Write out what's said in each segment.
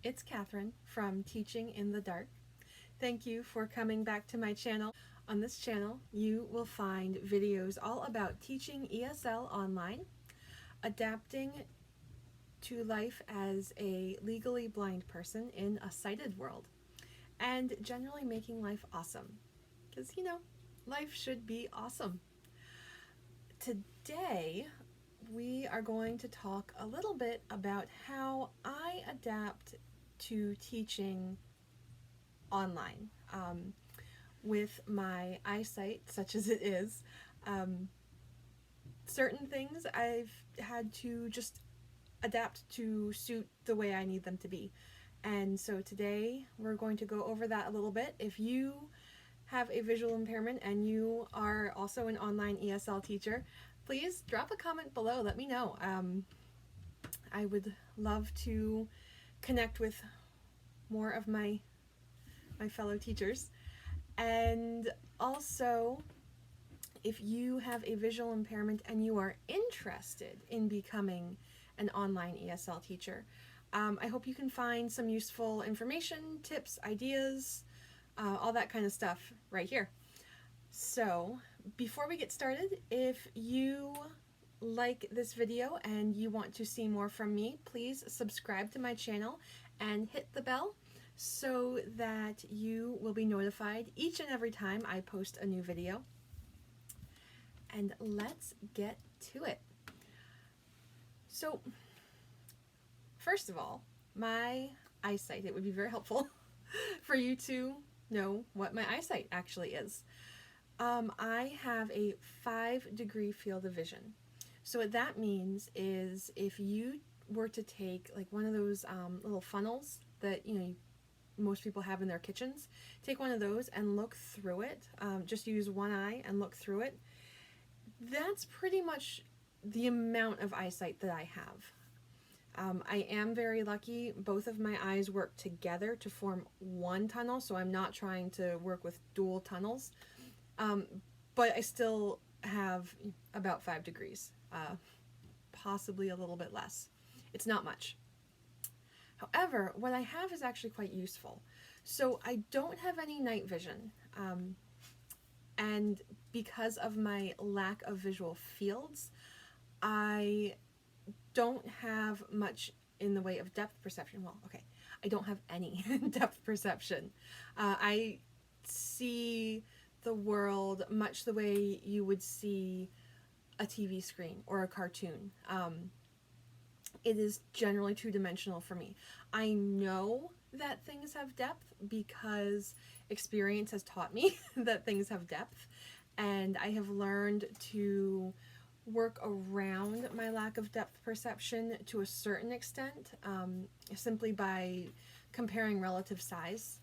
It's Catherine from Teaching in the Dark. Thank you for coming back to my channel. On this channel, you will find videos all about teaching ESL online, adapting to life as a legally blind person in a sighted world, and generally making life awesome. Because, life should be awesome. Today, we are going to talk a little bit about how I adapt to teaching online with my eyesight, such as it is. Certain things I've had to just adapt to suit the way I need them to be. And so today we're going to go over that a little bit. If you have a visual impairment and you are also an online ESL teacher, please drop a comment below. Let me know. I would love to connect with more of my fellow teachers. And also, if you have a visual impairment and you are interested in becoming an online ESL teacher, I hope you can find some useful information, tips, ideas, all that kind of stuff right here. So before we get started, if you like this video and you want to see more from me, please subscribe to my channel and hit the bell so that you will be notified each and every time I post a new video. And let's get to it. So first of all, my eyesight. It would be very helpful for you to know what my eyesight actually is. I have a 5-degree field of vision. So what that means is if you were to take like one of those little funnels that most people have in their kitchens, take one of those and look through it. Just use one eye and look through it. That's pretty much the amount of eyesight that I have. I am very lucky. Both of my eyes work together to form one tunnel, so I'm not trying to work with dual tunnels. But I still have about 5 degrees, possibly a little bit less. It's not much. However, what I have is actually quite useful. So I don't have any night vision, and because of my lack of visual fields, I don't have much in the way of depth perception. Well, okay, I don't have any depth perception. I see the world much the way you would see a TV screen or a cartoon. It is generally two-dimensional for me. I know that things have depth because experience has taught me that things have depth, and I have learned to work around my lack of depth perception to a certain extent, simply by comparing relative size.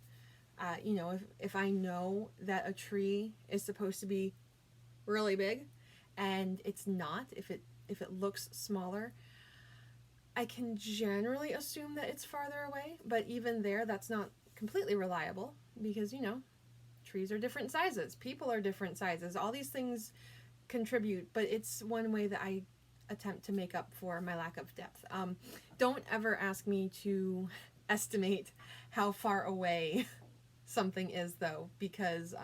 If I know that a tree is supposed to be really big and it's not, if it looks smaller, I can generally assume that it's farther away, but even there, that's not completely reliable because, trees are different sizes, people are different sizes, all these things contribute, but it's one way that I attempt to make up for my lack of depth. Don't ever ask me to estimate how far away something is, though, because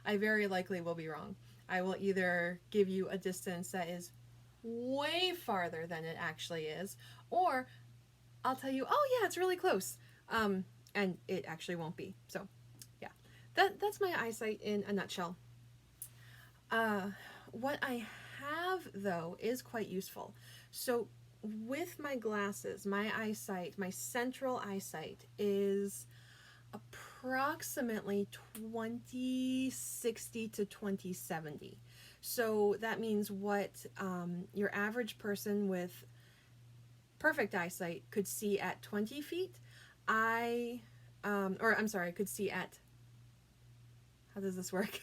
I very likely will be wrong. I will either give you a distance that is way farther than it actually is, or I'll tell you, oh yeah, it's really close, and it actually won't be. So yeah, that's my eyesight in a nutshell. What I have, though, is quite useful. So with my glasses, my eyesight, my central eyesight is approximately 20/60 to 20/70. So that means what your average person with perfect eyesight could see at 20 feet, could see at, how does this work?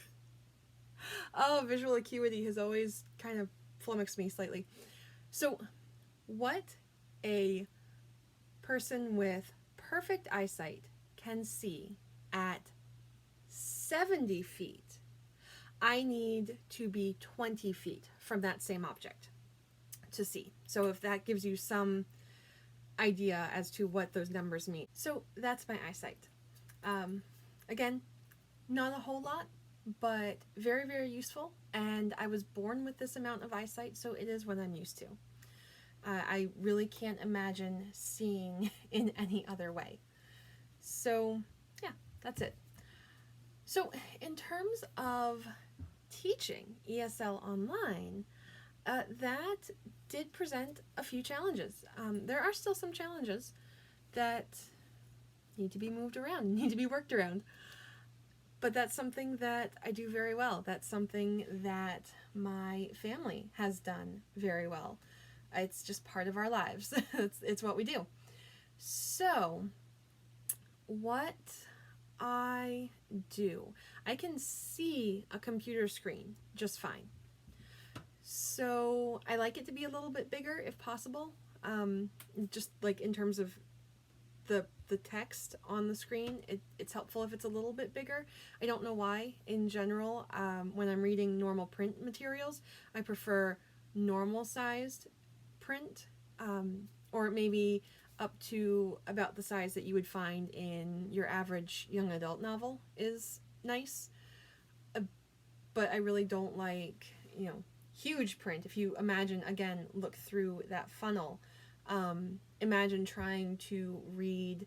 Oh, visual acuity has always kind of flummoxed me slightly. So what a person with perfect eyesight can see at 70 feet, I need to be 20 feet from that same object to see. So if that gives you some idea as to what those numbers mean. So that's my eyesight. Again, not a whole lot, but very, very useful. And I was born with this amount of eyesight, so it is what I'm used to. I really can't imagine seeing in any other way. So yeah, that's it. So in terms of teaching ESL online, that did present a few challenges. There are still some challenges that need to be moved around, need to be worked around. But that's something that I do very well. That's something that my family has done very well. It's just part of our lives. It's what we do. So, what I do, I can see a computer screen just fine. So I like it to be a little bit bigger if possible, just like in terms of the text on the screen. It's helpful if it's a little bit bigger. I don't know why. In general, when I'm reading normal print materials, I prefer normal sized print, or maybe up to about the size that you would find in your average young adult novel is nice. But I really don't like, huge print. If you imagine, again, look through that funnel, imagine trying to read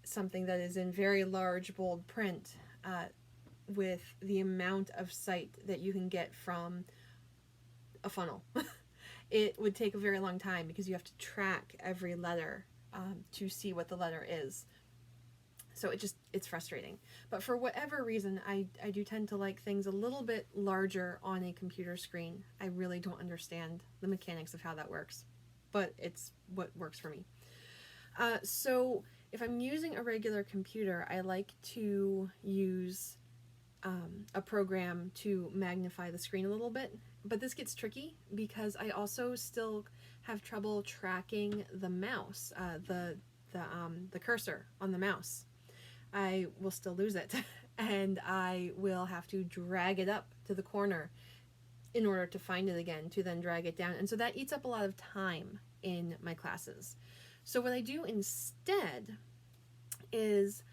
something that is in very large, bold print with the amount of sight that you can get from a funnel. It would take a very long time because you have to track every letter to see what the letter is. So it's frustrating. But for whatever reason, I do tend to like things a little bit larger on a computer screen. I really don't understand the mechanics of how that works, but it's what works for me. So if I'm using a regular computer, I like to use a program to magnify the screen a little bit. But this gets tricky because I also still have trouble tracking the mouse, the cursor on the mouse. I will still lose it, and I will have to drag it up to the corner in order to find it again, to then drag it down. And so that eats up a lot of time in my classes. So what I do instead is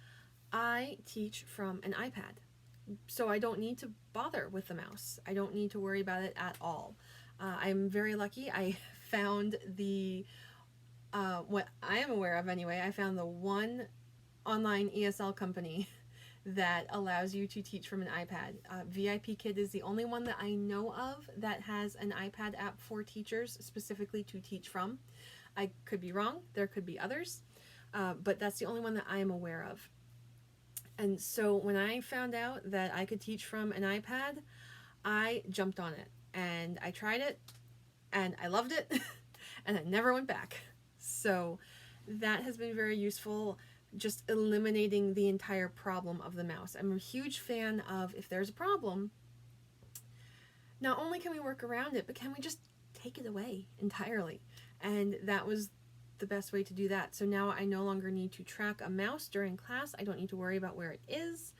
I teach from an iPad. So I don't need to bother with the mouse. I don't need to worry about it at all. I'm very lucky. I found what I am aware of anyway, I found the one online ESL company that allows you to teach from an iPad. VIPKid is the only one that I know of that has an iPad app for teachers specifically to teach from. I could be wrong. There could be others. But that's the only one that I am aware of. And so when I found out that I could teach from an iPad, I jumped on it and I tried it and I loved it and I never went back. So that has been very useful, just eliminating the entire problem of the mouse. I'm a huge fan of, if there's a problem, not only can we work around it, but can we just take it away entirely? And that was the best way to do that. So now I no longer need to track a mouse during class. I don't need to worry about where it is.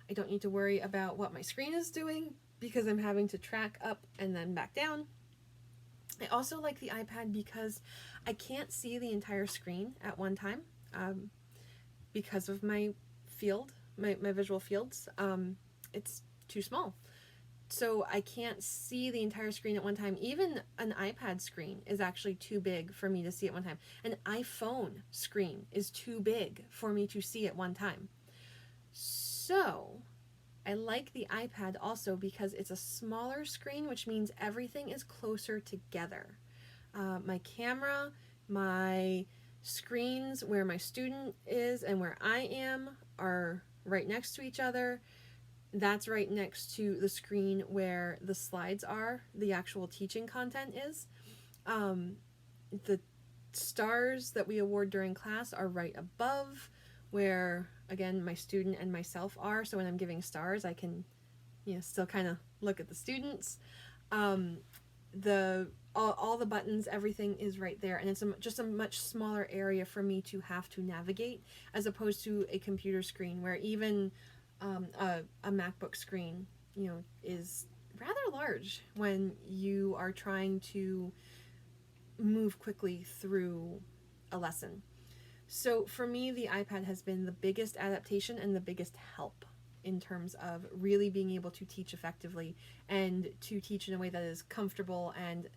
I don't need to worry about what my screen is doing because I'm having to track up and then back down. I also like the iPad because I can't see the entire screen at one time because of my field, my visual fields. It's too small. So I can't see the entire screen at one time. Even an iPad screen is actually too big for me to see at one time. An iPhone screen is too big for me to see at one time. So I like the iPad also because it's a smaller screen, which means everything is closer together. My camera, my screens where my student is and where I am are right next to each other. That's right next to the screen where the slides are, the actual teaching content is. The stars that we award during class are right above where, again, my student and myself are. So when I'm giving stars, I can, still kind of look at the students. All the buttons, everything is right there. And it's just a much smaller area for me to have to navigate as opposed to a computer screen where even a MacBook screen, is rather large when you are trying to move quickly through a lesson. So for me, the iPad has been the biggest adaptation and the biggest help in terms of really being able to teach effectively and to teach in a way that is comfortable and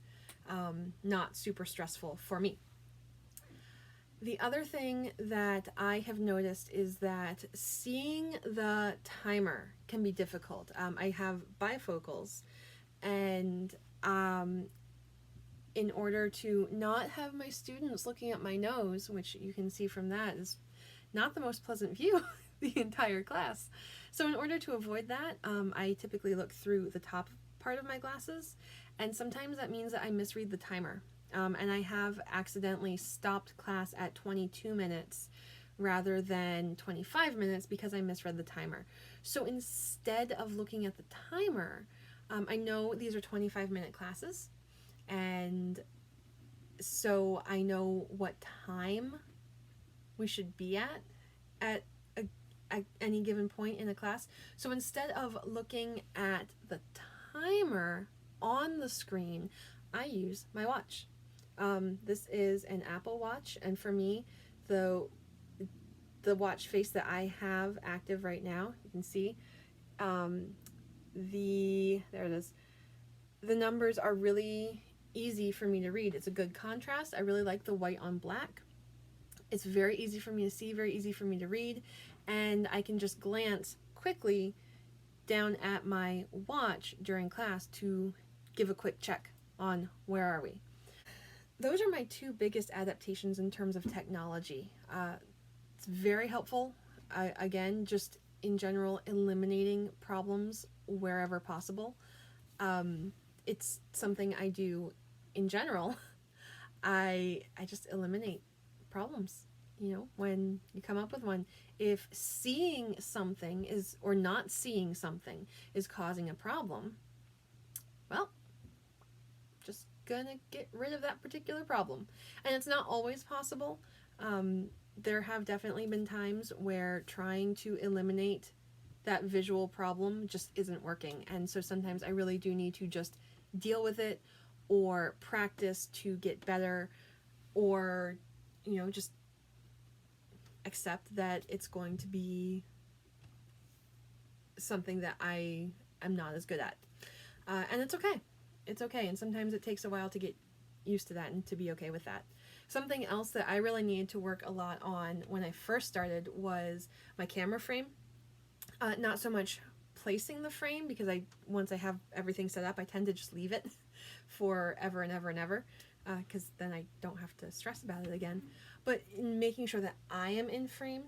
not super stressful for me. The other thing that I have noticed is that seeing the timer can be difficult. I have bifocals, and in order to not have my students looking at my nose, which you can see from that is not the most pleasant view the entire class. So in order to avoid that, I typically look through the top part of my glasses, and sometimes that means that I misread the timer. And I have accidentally stopped class at 22 minutes rather than 25 minutes because I misread the timer. So instead of looking at the timer, I know these are 25-minute classes, and so I know what time we should be at any given point in a class. So instead of looking at the timer on the screen, I use my watch. This is an Apple Watch, and for me, the watch face that I have active right now, you can see, there it is. The numbers are really easy for me to read. It's a good contrast. I really like the white on black. It's very easy for me to see, very easy for me to read, and I can just glance quickly down at my watch during class to give a quick check on where are we. Those are my two biggest adaptations in terms of technology. It's very helpful. Again, just in general, eliminating problems wherever possible. It's something I do in general. I just eliminate problems, you know, when you come up with one. If seeing something is, or not seeing something is causing a problem, well, just gonna get rid of that particular problem. And it's not always possible. There have definitely been times where trying to eliminate that visual problem just isn't working. And so sometimes I really do need to just deal with it, or practice to get better, or, you know, just accept that it's going to be something that I am not as good at. And it's okay. It's okay. And sometimes it takes a while to get used to that and to be okay with that. Something else that I really needed to work a lot on when I first started was my camera frame. Not so much placing the frame, because once I have everything set up, I tend to just leave it for ever and ever and ever, because then I don't have to stress about it again. But in making sure that I am in frame,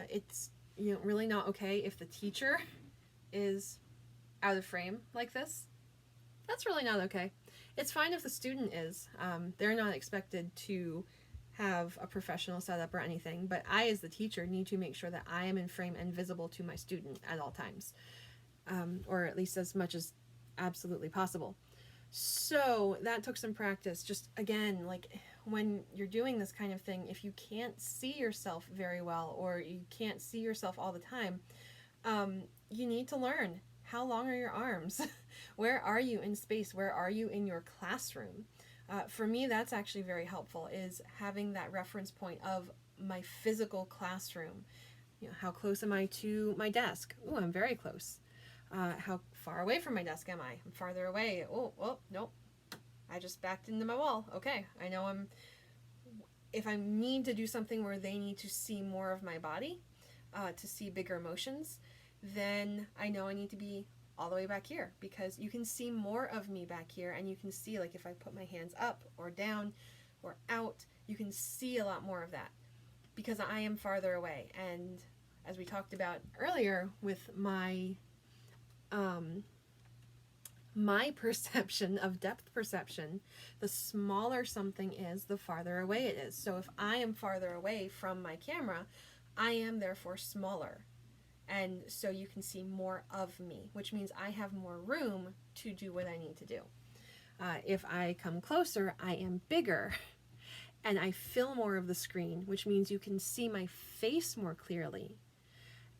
it's, you know, really not okay if the teacher is out of frame like this. That's really not okay. It's fine if the student is. They're not expected to have a professional setup or anything, but I, as the teacher, need to make sure that I am in frame and visible to my student at all times, or at least as much as absolutely possible. So that took some practice. Just, again, like when you're doing this kind of thing, if you can't see yourself very well, or you can't see yourself all the time, you need to learn. How long are your arms? Where are you in space? Where are you in your classroom? For me, that's actually very helpful, is having that reference point of my physical classroom. You know, how close am I to my desk? Oh, I'm very close. How far away from my desk am I? I'm farther away. Oh, nope. I just backed into my wall. Okay, I know if I need to do something where they need to see more of my body, to see bigger motions, then I know I need to be all the way back here, because you can see more of me back here, and you can see, like, if I put my hands up or down or out, you can see a lot more of that because I am farther away. And as we talked about earlier with my my perception of depth perception, the smaller something is, the farther away it is. So if I am farther away from my camera, I am therefore smaller. And so you can see more of me, which means I have more room to do what I need to do. If I come closer, I am bigger, and I fill more of the screen, which means you can see my face more clearly,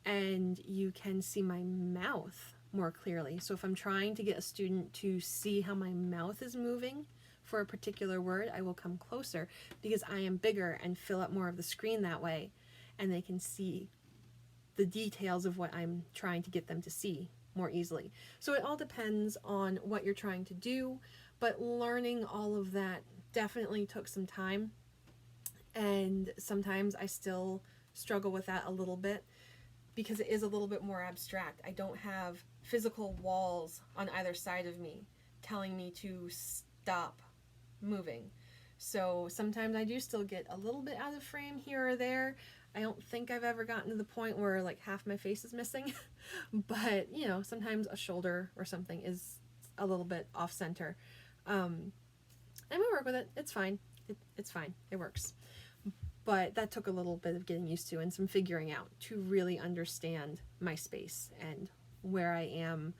and you can see my mouth more clearly. So if I'm trying to get a student to see how my mouth is moving for a particular word, I will come closer because I am bigger and fill up more of the screen that way, and they can see the details of what I'm trying to get them to see more easily. So it all depends on what you're trying to do, but learning all of that definitely took some time, and sometimes I still struggle with that a little bit because it is a little bit more abstract. I don't have physical walls on either side of me telling me to stop moving. So sometimes I do still get a little bit out of frame here or there. I don't think I've ever gotten to the point where like half my face is missing, but you know, sometimes a shoulder or something is a little bit off center. And we work with it. It's fine. It's fine. It works. But that took a little bit of getting used to and some figuring out to really understand my space and where I am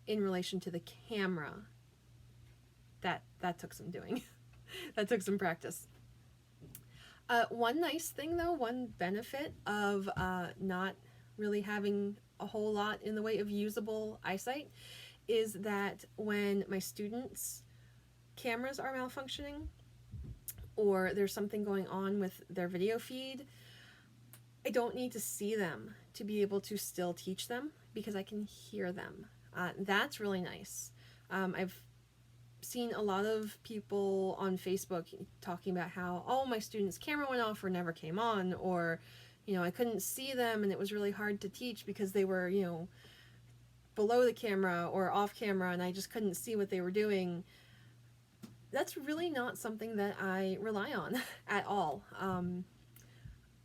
in relation to the camera. That took some doing. That took some practice. One nice thing though, one benefit of not really having a whole lot in the way of usable eyesight is that when my students' cameras are malfunctioning or there's something going on with their video feed, I don't need to see them to be able to still teach them because I can hear them. That's really nice. I've seen a lot of people on Facebook talking about how, oh, my student's camera went off or never came on, or, you know, I couldn't see them and it was really hard to teach because they were, you know, below the camera or off camera and I just couldn't see what they were doing. That's really not something that I rely on at all.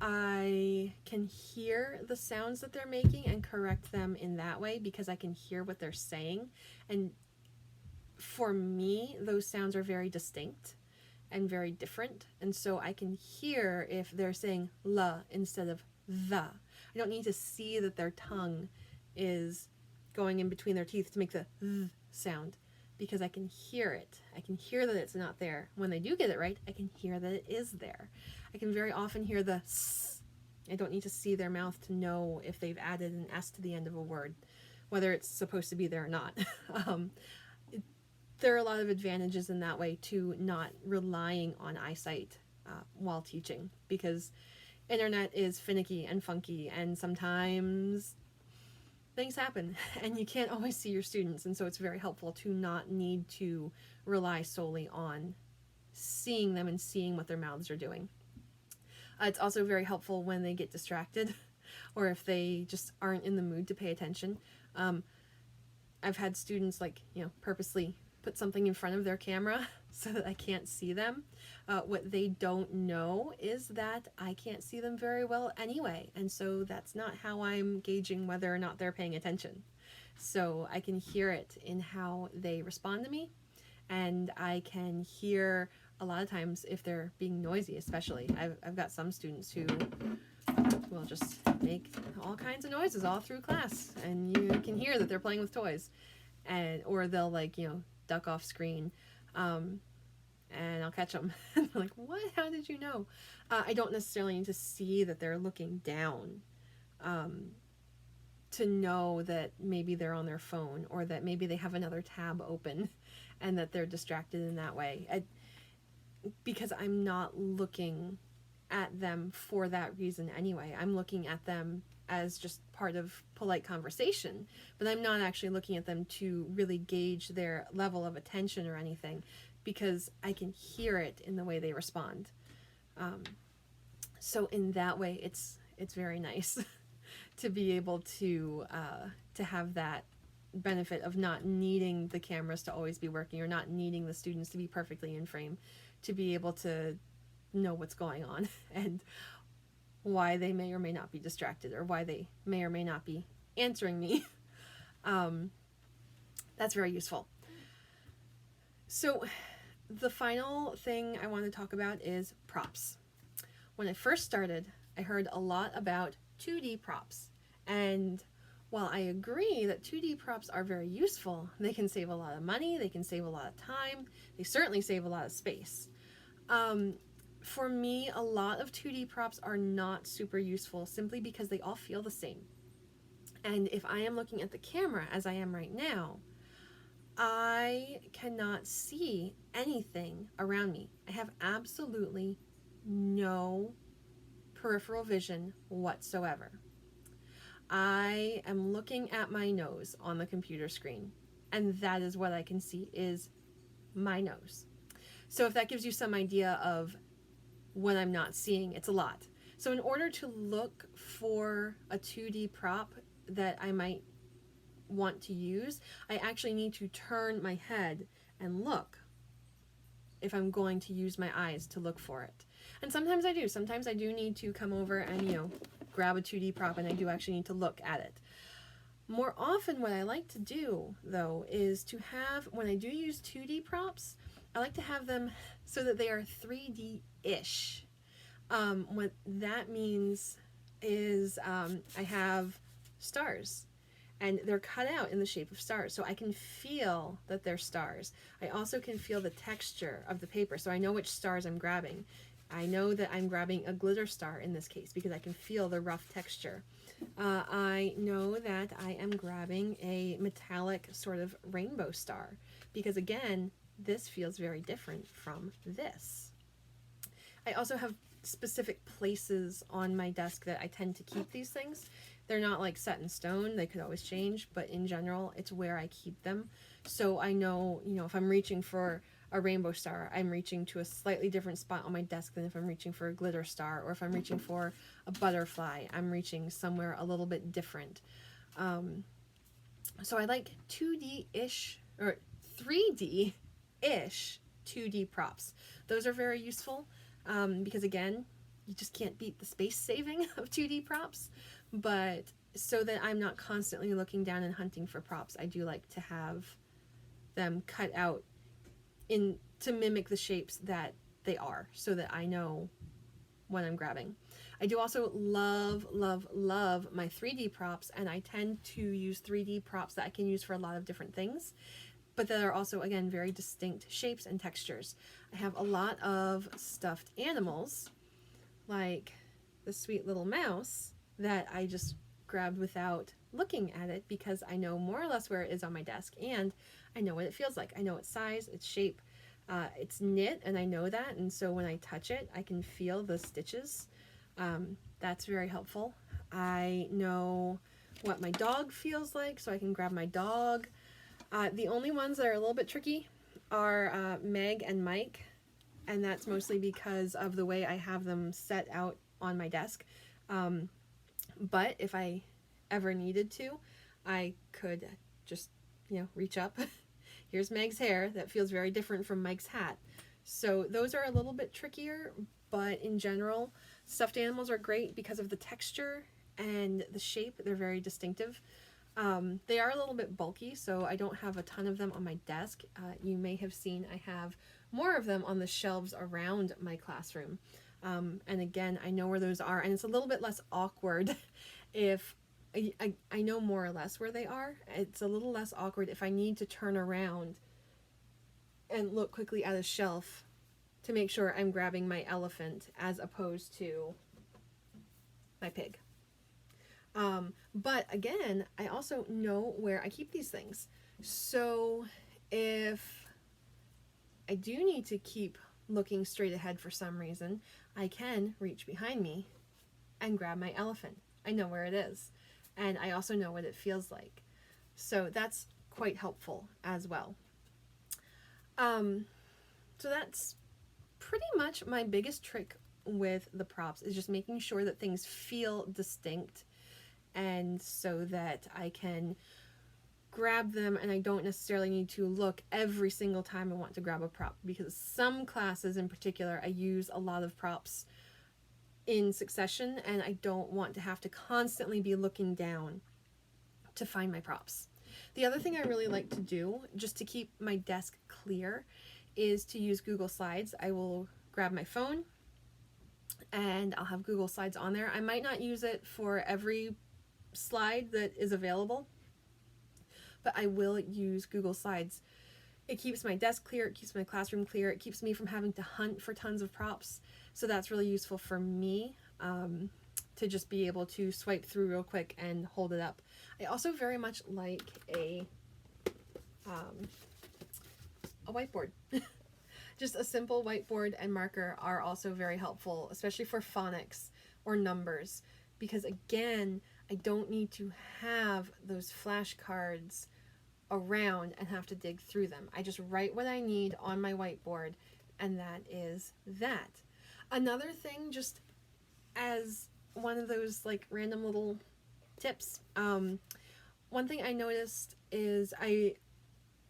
I can hear the sounds that they're making and correct them in that way because I can hear what they're saying. And for me, those sounds are very distinct and very different. And so I can hear if they're saying la instead of the. I don't need to see that their tongue is going in between their teeth to make the th sound because I can hear it. I can hear that it's not there. When they do get it right, I can hear that it is there. I can very often hear the s. I don't need to see their mouth to know if they've added an S to the end of a word, whether it's supposed to be there or not. There are a lot of advantages in that way to not relying on eyesight while teaching, because internet is finicky and funky and sometimes things happen and you can't always see your students, and so it's very helpful to not need to rely solely on seeing them and seeing what their mouths are doing. It's also very helpful when they get distracted or if they just aren't in the mood to pay attention. I've had students purposely put something in front of their camera so that I can't see them. What they don't know is that I can't see them very well anyway, and so that's not how I'm gauging whether or not they're paying attention. So I can hear it in how they respond to me, and I can hear a lot of times if they're being noisy, especially. I've got some students who will just make all kinds of noises all through class, and you can hear that they're playing with toys, or they'll duck off screen, and I'll catch them. And they're like, what? How did you know? I don't necessarily need to see that they're looking down to know that maybe they're on their phone or that maybe they have another tab open and that they're distracted in that way. Because I'm not looking at them for that reason anyway. I'm looking at them as just part of polite conversation, but I'm not actually looking at them to really gauge their level of attention or anything, because I can hear it in the way they respond. So in that way, it's very nice to be able to have that benefit of not needing the cameras to always be working or not needing the students to be perfectly in frame, to be able to know what's going on and why they may or may not be distracted or why they may or may not be answering me. That's very useful. So the final thing I want to talk about is props. When I first started, I heard a lot about 2D props, and while I agree that 2D props are very useful, they can save a lot of money, they can save a lot of time, they certainly save a lot of space. For me, a lot of 2D props are not super useful simply because they all feel the same. And if I am looking at the camera as I am right now, I cannot see anything around me. I have absolutely no peripheral vision whatsoever. I am looking at my nose on the computer screen, and that is what I can see is my nose. So if that gives you some idea of what I'm not seeing, it's a lot. So in order to look for a 2D prop that I might want to use, I actually need to turn my head and look if I'm going to use my eyes to look for it. And sometimes I do. Sometimes I do need to come over and, grab a 2D prop, and I do actually need to look at it. More often what I like to do, though, is to have, when I do use 2D props, I like to have them so that they are 3D-ish. What that means is I have stars, and they're cut out in the shape of stars, so I can feel that they're stars. I also can feel the texture of the paper, so I know which stars I'm grabbing. I know that I'm grabbing a glitter star in this case because I can feel the rough texture. I know that I am grabbing a metallic sort of rainbow star because, again, this feels very different from this. I also have specific places on my desk that I tend to keep these things. They're not like set in stone, they could always change, but in general, it's where I keep them. So I know, if I'm reaching for a rainbow star, I'm reaching to a slightly different spot on my desk than if I'm reaching for a glitter star, or if I'm reaching for a butterfly, I'm reaching somewhere a little bit different. So I like 2D-ish, or 3D-ish 2D props. Those are very useful because, again, you just can't beat the space saving of 2D props. But so that I'm not constantly looking down and hunting for props, I do like to have them cut out to mimic the shapes that they are, so that I know what I'm grabbing. I do also love, love, love my 3D props, and I tend to use 3D props that I can use for a lot of different things, but that are also, again, very distinct shapes and textures. I have a lot of stuffed animals, like the sweet little mouse, that I just grabbed without looking at it because I know more or less where it is on my desk, and I know what it feels like. I know its size, its shape, it's knit, and I know that, and so when I touch it, I can feel the stitches. That's very helpful. I know what my dog feels like, so I can grab my dog. The only ones that are a little bit tricky are Meg and Mike, and that's mostly because of the way I have them set out on my desk. But if I ever needed to, I could just, reach up. Here's Meg's hair. That feels very different from Mike's hat. So those are a little bit trickier, but in general, stuffed animals are great because of the texture and the shape. They're very distinctive. They are a little bit bulky, so I don't have a ton of them on my desk. You may have seen I have more of them on the shelves around my classroom. And again, I know where those are, and it's a little bit less awkward if I know more or less where they are. It's a little less awkward if I need to turn around and look quickly at a shelf to make sure I'm grabbing my elephant as opposed to my pig. But again, I also know where I keep these things. So if I do need to keep looking straight ahead for some reason, I can reach behind me and grab my elephant. I know where it is, and I also know what it feels like. So that's quite helpful as well. So that's pretty much my biggest trick with the props, is just making sure that things feel distinct, and so that I can grab them and I don't necessarily need to look every single time I want to grab a prop, because some classes in particular I use a lot of props in succession and I don't want to have to constantly be looking down to find my props. The other thing I really like to do, just to keep my desk clear, is to use Google Slides. I will grab my phone and I'll have Google Slides on there. I might not use it for every slide that is available, but I will use Google Slides. It keeps my desk clear, it keeps my classroom clear, it keeps me from having to hunt for tons of props. So that's really useful for me, to just be able to swipe through real quick and hold it up. I also very much like a a whiteboard. Just a simple whiteboard and marker are also very helpful, especially for phonics or numbers, because again, I don't need to have those flashcards around and have to dig through them. I just write what I need on my whiteboard, and that is that. Another thing, just as one of those like random little tips, one thing I noticed is I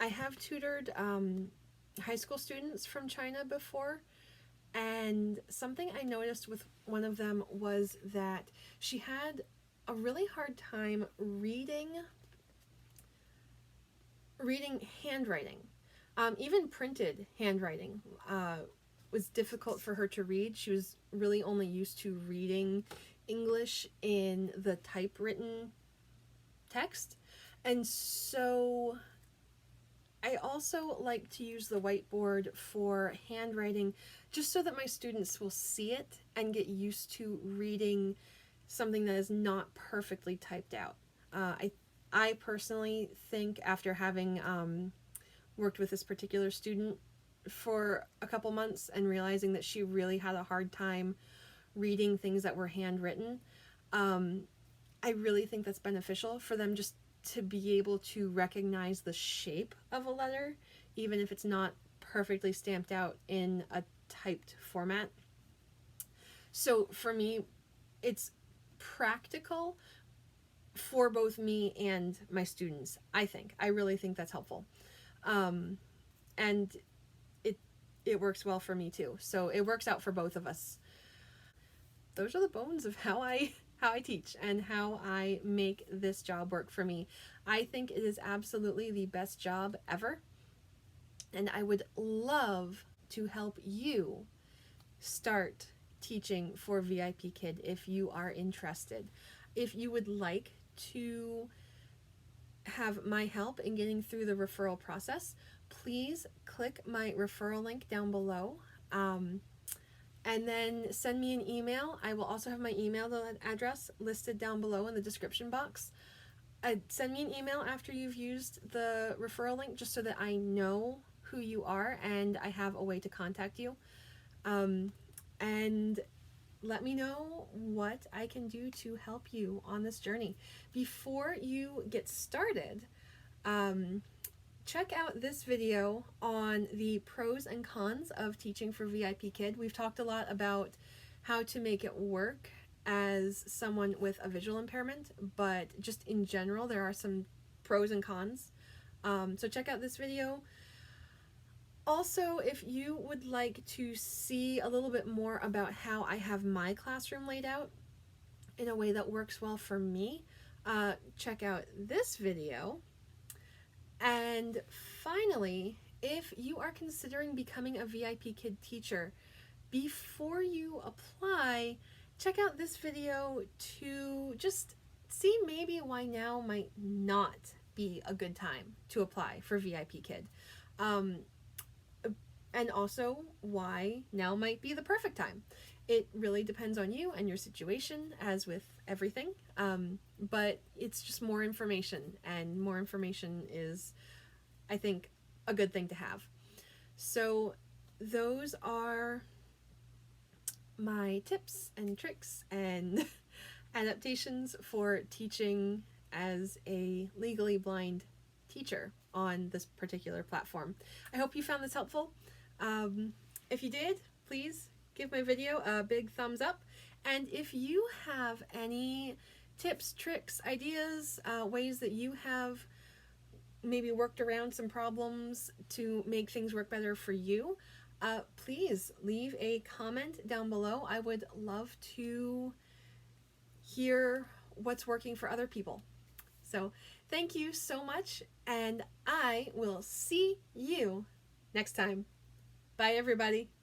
have tutored high school students from China before, and something I noticed with one of them was that she had a really hard time reading handwriting. Even printed handwriting was difficult for her to read. She was really only used to reading English in the typewritten text. And so I also like to use the whiteboard for handwriting just so that my students will see it and get used to reading something that is not perfectly typed out. I personally think, after having worked with this particular student for a couple months and realizing that she really had a hard time reading things that were handwritten, I really think that's beneficial for them, just to be able to recognize the shape of a letter, even if it's not perfectly stamped out in a typed format. So for me, it's practical for both me and my students, I think. I really think that's helpful. And it works well for me too. So it works out for both of us. Those are the bones of how I teach and how I make this job work for me. I think it is absolutely the best job ever. And I would love to help you start teaching for VIPKid if you are interested. If you would like to have my help in getting through the referral process, please click my referral link down below, and then send me an email. I will also have my email address listed down below in the description box. Send me an email after you've used the referral link, just so that I know who you are and I have a way to contact you. And let me know what I can do to help you on this journey. Before you get started, check out this video on the pros and cons of teaching for VIPKid. We've talked a lot about how to make it work as someone with a visual impairment, but just in general, there are some pros and cons. So check out this video. Also, if you would like to see a little bit more about how I have my classroom laid out in a way that works well for me, check out this video. And finally, if you are considering becoming a VIPKid teacher, before you apply, check out this video to just see maybe why now might not be a good time to apply for VIPKid. And also why now might be the perfect time. It really depends on you and your situation, as with everything, but it's just more information, and more information is, I think, a good thing to have. So those are my tips and tricks and adaptations for teaching as a legally blind teacher on this particular platform. I hope you found this helpful. If you did, please give my video a big thumbs up. And if you have any tips, tricks, ideas, ways that you have maybe worked around some problems to make things work better for you, please leave a comment down below. I would love to hear what's working for other people. So thank you so much, and I will see you next time. Bye, everybody.